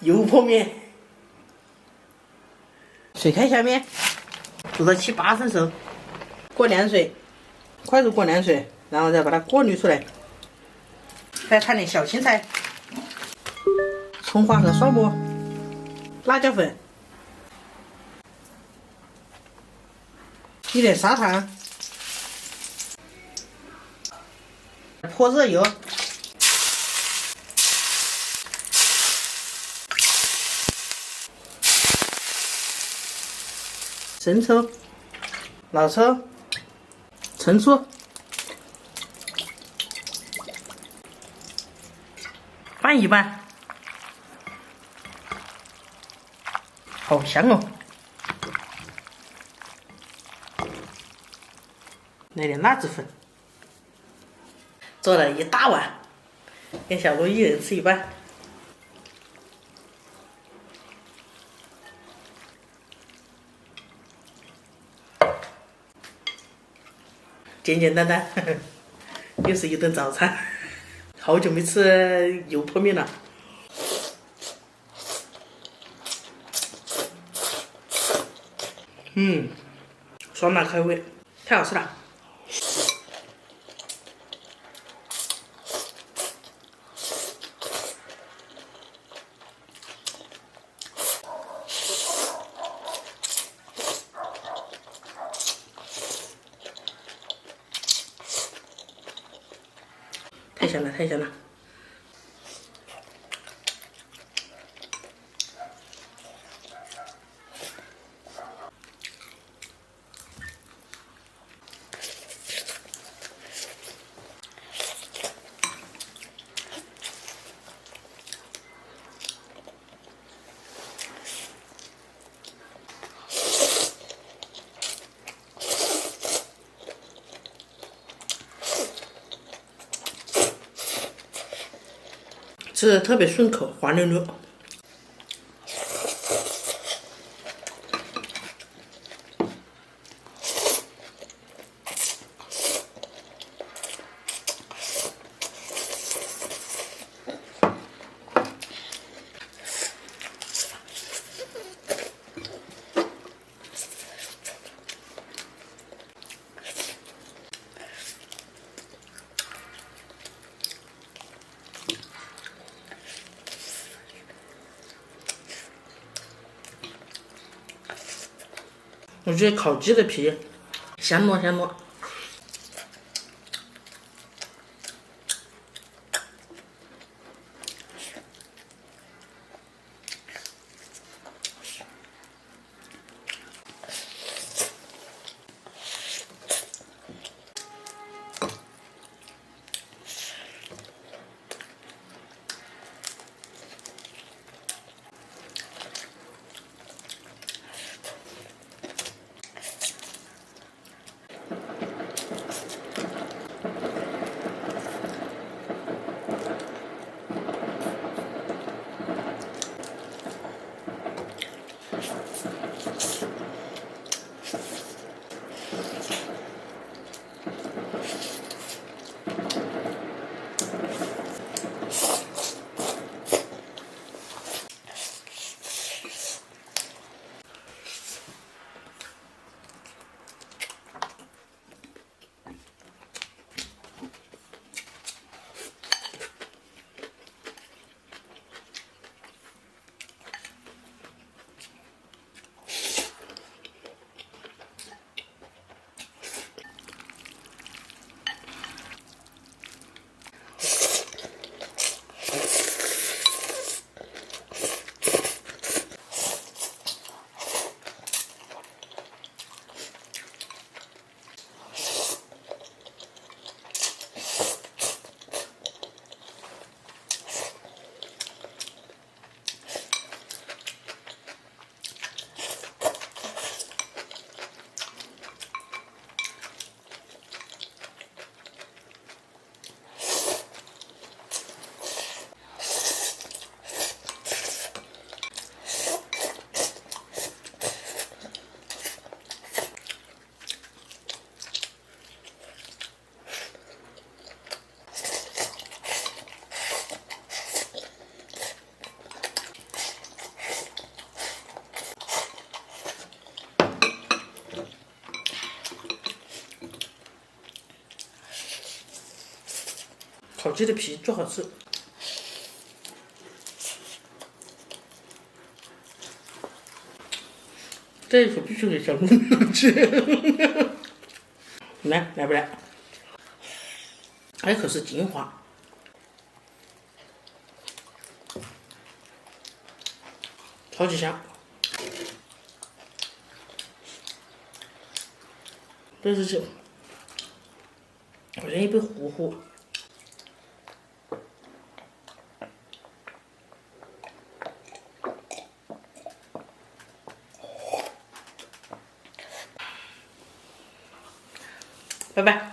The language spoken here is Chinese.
油泼面，水开下面，煮到7、8分熟，过凉水，快速过凉水，然后再把它过滤出来。再看点小青菜、葱花和蒜末、辣椒粉，一点砂糖，泼热油，生抽、老抽、陈醋，拌一拌，好香哦！来点辣子粉，做了一大碗，给小鹿一人吃一半。简简单单，呵呵，又是一顿早餐。好久没吃油泼面了。酸辣开胃，太好吃了。太香了，太香了！吃的特别顺口，滑溜溜。我觉得烤鸡的皮香糯香糯。烤鸡的皮最好吃。这一口必须得小公吃。来不来？这可是精华，超级香。这是好像一杯糊糊。拜拜。